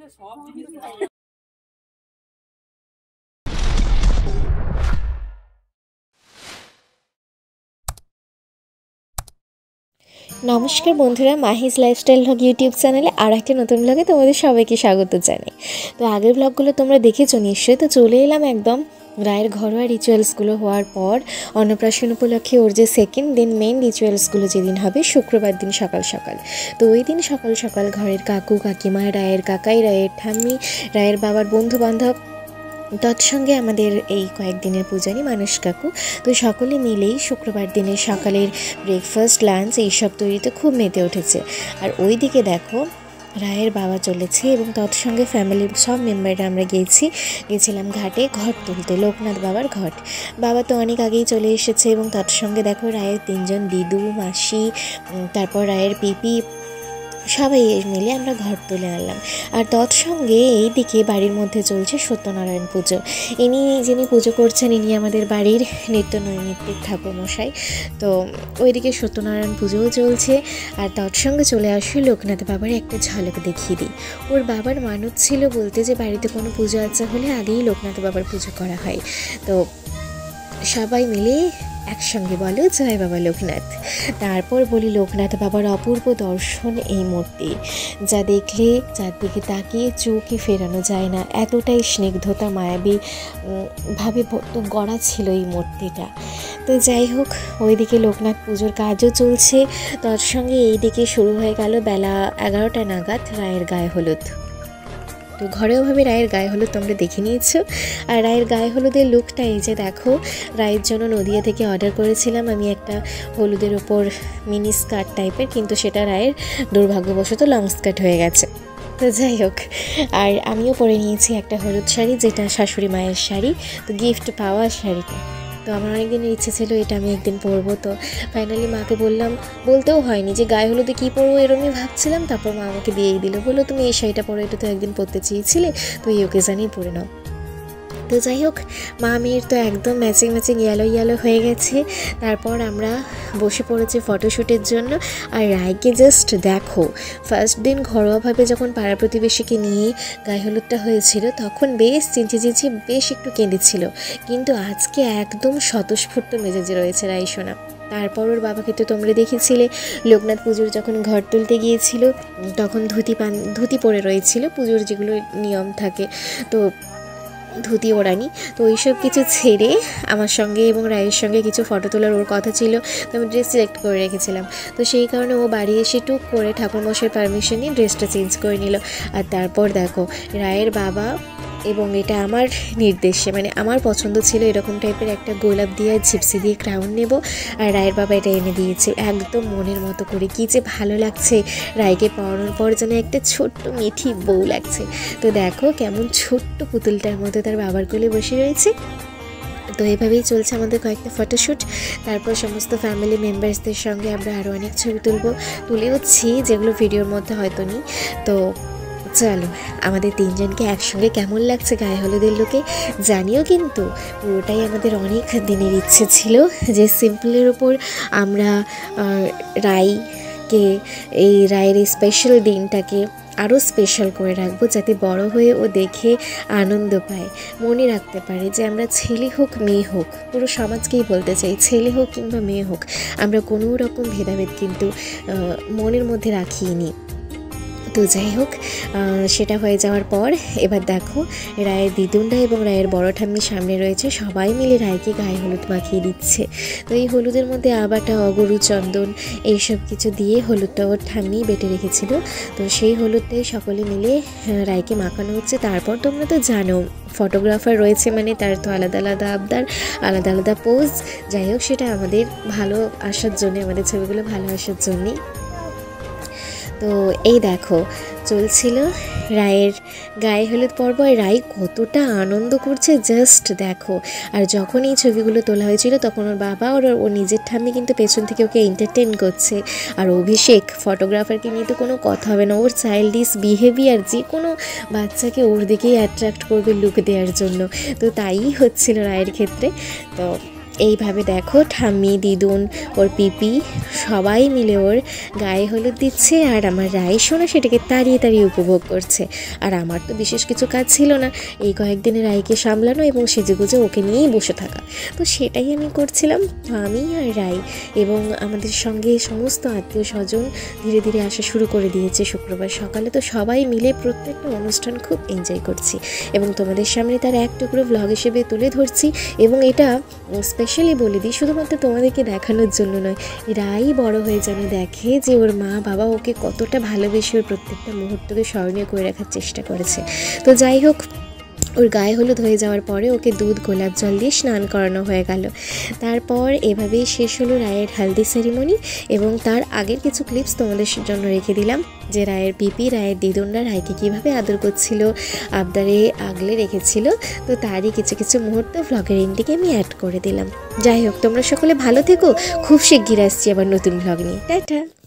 নমস্কার বন্ধুরা, মাহিস lifestyle blog YouTube চ্যানেলে আর একটা নতুন ব্লগে তোমাদের সবাইকে স্বাগত জানাই। তো আগের ব্লগগুলো তোমরা দেখেছো নিশ্চয়ই। তো চলে এলাম একদম রায়ের ঘরোয়া রিচুয়ালসগুলো হওয়ার পর অন্নপ্রাশন উপলক্ষে ওর যে সেকেন্ড দিন মেন রিচুয়ালসগুলো যেদিন হবে শুক্রবার দিন সকাল সকাল। তো ওই দিন সকাল সকাল ঘরের কাকু কাকিমা, রায়ের কাকাই, রায়ের ঠাম্মি, রায়ের বাবার বন্ধু বান্ধব, তৎসঙ্গে আমাদের এই কয়েকদিনের পূজারী মানুষ কাকু, তো সকলে মিলেই শুক্রবার দিনের সকালের ব্রেকফাস্ট লাঞ্চ এইসব তৈরিতে খুব মেতে উঠেছে। আর ওই দিকে দেখো রায়ের বাবা চলেছে এবং তৎসঙ্গে ফ্যামিলির সব মেম্বাররা আমরা গেছিলাম ঘাটে ঘট তুলতে, লোকনাথ বাবার ঘট। বাবা তো অনেক আগেই চলে এসেছে এবং তৎসঙ্গে দেখো রায়ের 3জন দিদু, মাসি, তারপর রায়ের পিপি, সবাই মিলে আমরা ঘর তুলে আনলাম। আর তৎসঙ্গে এই দিকে বাড়ির মধ্যে চলছে সত্যনারায়ণ পুজো। যিনি পুজো করছেন ইনি আমাদের বাড়ির নিত্য নৈমিত্তিক ঠাকুরমশাই। তো ওইদিকে সত্যনারায়ণ পুজোও চলছে। আর তৎসঙ্গে চলে আসি লোকনাথ বাবার একটা ঝলক দেখিয়ে দিই। ওর বাবার মানত ছিল বলতে যে বাড়িতে কোনো পুজো আচ্ছা হলে আগেই লোকনাথ বাবার পুজো করা হয়। তো সবাই মিলে একসঙ্গে বলো জয় বাবা লোকনাথ। তারপর বলি লোকনাথ বাবার অপূর্ব দর্শন এই মূর্তি, যা দেখলে চারদিকে তাকিয়ে চোখে ফেরানো যায় না, এতটাই স্নিগ্ধতা মায়াবী ভাবে গড়া ছিল এই মূর্তিটা। তো যাই হোক, ওইদিকে লোকনাথ পুজোর কাজও চলছে। তার সঙ্গে এইদিকে শুরু হয়ে গেল বেলা 11টা নাগাদ রায়ের গায়ে হলুদ। তো ঘরেওভাবে রায়ের গায়ে হলুদ তোমরা দেখে নিয়েছো। আর রায়ের গায়ে হলুদের লুকটা এই যে দেখো, রায়ের জন্য নদিয়া থেকে অর্ডার করেছিলাম আমি একটা হলুদের ওপর মিনি স্কার্ট টাইপের, কিন্তু সেটা রায়ের দুর্ভাগ্যবশত লং স্কার্ট হয়ে গেছে। তো যাই হোক, আর আমিও পরে নিয়েছি একটা হলুদ শাড়ি, যেটা শাশুড়ি মায়ের শাড়ি, তো গিফট পাওয়া শাড়িটা। তো আমার অনেক দিনের ইচ্ছে ছিল এটা আমি একদিন পরবো। তো ফাইনালি মাকে বলতেও হয়নি যে গায়ে হলুদে কী পরবো, এরমই ভাবছিলাম। তারপর মা আমাকে দিয়েই দিল, বললো তুমি এই শাড়িটা পরো, এটা তো একদিন পরতে চেয়েছিলে, তো এই ওকেজানেই পরে নাও। তো যাই হোক, মা মেয়ের তো একদম ম্যাচিং ইয়েলো হয়ে গেছে। তারপর আমরা বসে পড়েছি ফটোশ্যুটের জন্য। আর রায়কে জাস্ট দেখো, ফার্স্ট দিন ঘরোয়াভাবে যখন পাড়া প্রতিবেশীকে নিয়ে গায়ে হলুদটা হয়েছিল তখন বেশ চিঁচি বেশ একটু কেঁদেছিল, কিন্তু আজকে একদম স্বতঃস্ফূর্ত মেজাজে রয়েছে রায় সোনা। তারপর ওর বাবাকে তো তোমরা দেখেছিলে লোকনাথ পুজোর যখন ঘর তুলতে গিয়েছিল তখন ধুতি পরে রয়েছিল, পুজোর যেগুলো নিয়ম থাকে, তো ধুতি ওড়ানি। তো ওইসব কিছু ছেড়ে আমার সঙ্গে এবং রায়ের সঙ্গে কিছু ফটো তোলার ওর কথা ছিল, তো আমি ড্রেস সিলেক্ট করে রেখেছিলাম। তো সেই কারণে ও বাড়ি এসে টুক করে ঠাকুরমশাইয়ের পারমিশন নিয়ে ড্রেসটা চেঞ্জ করে নিল। আর তারপর দেখো রায়ের বাবা, এবং এটা আমার নির্দেশে, মানে আমার পছন্দ ছিল এরকম টাইপের একটা গোলাপ দিয়ে ঝিপসি দিয়ে ক্রাউন নেব, আর রায়ের বাবা এটা এনে দিয়েছে একদম মনের মতো করে। কী যে ভালো লাগছে, রায়কে পরানোর পর যেন একটা ছোট্ট মিঠি বউ লাগছে। তো দেখো কেমন ছোট্ট পুতুলটার মতো তার বাবার কোলে বসে রয়েছে। তো এভাবেই চলছে আমাদের কয়েকটা ফটোশ্যুট। তারপর সমস্ত ফ্যামিলি মেম্বার্সদের সঙ্গে আমরা আরও অনেক ছবি তুলেওছি, যেগুলো ভিডিওর মধ্যে হয়তো নেই। তো চলো, আমাদের 3জনকে একসঙ্গে কেমন লাগছে গায়ে হলুদের লোকে জানিও। কিন্তু পুরোটাই আমাদের অনেক দিনের ইচ্ছে ছিল যে সিম্পলের ওপর আমরা রায়কে, এই রায়ের এই স্পেশাল দিনটাকে আরও স্পেশাল করে রাখবো, যাতে বড় হয়ে ও দেখে আনন্দ পায়, মনে রাখতে পারে যে আমরা ছেলে হোক মেয়ে হোক, পুরো সমাজকেই বলতে চাই ছেলে হোক কিংবা মেয়ে হোক, আমরা কোনো রকম ভেদাভেদ কিন্তু মনের মধ্যে রাখিনি। তো যাই হোক, সেটা হয়ে যাওয়ার পর এবার দেখো রায়ের দিদুনরা এবং রায়ের বড় ঠাম্মি সামনে রয়েছে, সবাই মিলে রায়কে গায়ে হলুদ মাখিয়ে দিচ্ছে। তো এই হলুদের মধ্যে আবাটা, অগরু, চন্দন এইসব কিছু দিয়ে হলুদটা ওর ঠাম্মি বেটে রেখেছিল। তো সেই হলুদটাই সকলে মিলে রায়কে মাখানো হচ্ছে। তারপর তোমরা তো জানো ফটোগ্রাফার রয়েছে মানে তার তো আলাদা আলাদা আবদার, আলাদা আলাদা পোজ। যাই হোক, সেটা আমাদের ভালো আসার জন্যে, আমাদের ছবিগুলো ভালো আসার জন্যেই। তো এই দেখো চলছিল রায়ের গায়ে হলুদ পর্ব, আর রায় কতটা আনন্দ করছে জাস্ট দেখো। আর যখন এই ছবিগুলো তোলা হয়েছিল তখন ওর বাবা ওর নিজের ঠাম্মি কিন্তু পেছন থেকে ওকে এন্টারটেন করছে। আর অভিষেক ফটোগ্রাফারকে নিয়ে তো কোনো কথা হবে না, ওর চাইল্ডিশ বিহেভিয়ার যে কোনো বাচ্চাকে ওর দিকেই অ্যাট্রাক্ট করবে লুক দেওয়ার জন্য। তো তাই হচ্ছিল রায়ের ক্ষেত্রে। তো এইভাবে দেখো ঠাম্মি, দিদুন, ওর পিপি সবাই মিলে ওর গায়ে হলুদ দিচ্ছে, আর আমার রাই সোনা সেটাকে তাড়িয়ে তাড়িয়ে উপভোগ করছে। আর আমার তো বিশেষ কিছু কাজ ছিল না, এই কয়েকদিনে রাইকে সামলানো এবং সেজেগুজে ওকে নিয়েই বসে থাকা। তো সেটাই আমি করছিলাম। তো আমি আর রাই এবং আমাদের সঙ্গে সমস্ত আত্মীয় স্বজন ধীরে ধীরে আসা শুরু করে দিয়েছে শুক্রবার সকালে। তো সবাই মিলে প্রত্যেকটা অনুষ্ঠান খুব এনজয় করছি এবং তোমাদের সামনে তার এক টুকরো ভ্লগ হিসেবে তুলে ধরছি। এবং এটা স্পেশালি বলে দিই, শুধুমাত্র তোমাদেরকে দেখানোর জন্য নয়, রাই বড় হয়ে যেন দেখে যে ওর মা বাবা ওকে কতটা ভালোবেসে ওর প্রত্যেকটা মুহূর্তকে স্মরণীয় করে রাখার চেষ্টা করেছে। তো যাই হোক, ওর গায়ে হলুদ হয়ে যাওয়ার পরে ওকে দুধ গোলাপ জল দিয়ে স্নান করানো হয়ে গেল। তারপর এভাবেই শেষ হলো রায়ের হালদি সেরিমনি। এবং তার আগের কিছু ক্লিপস তোমাদের জন্য রেখে দিলাম, যে রায়ের পিপি, রায়ের দিদুনরা রায়কে কীভাবে আদর করছিল, আবদারে আগলে রেখেছিল। তো তারই কিছু কিছু মুহূর্ত ভ্লগের এন্ডিংয়ে আমি অ্যাড করে দিলাম। যাই হোক, তোমরা সকলে ভালো থেকো, খুব শিগগির আসছি আবার নতুন ভ্লগ নিয়ে। টাটা।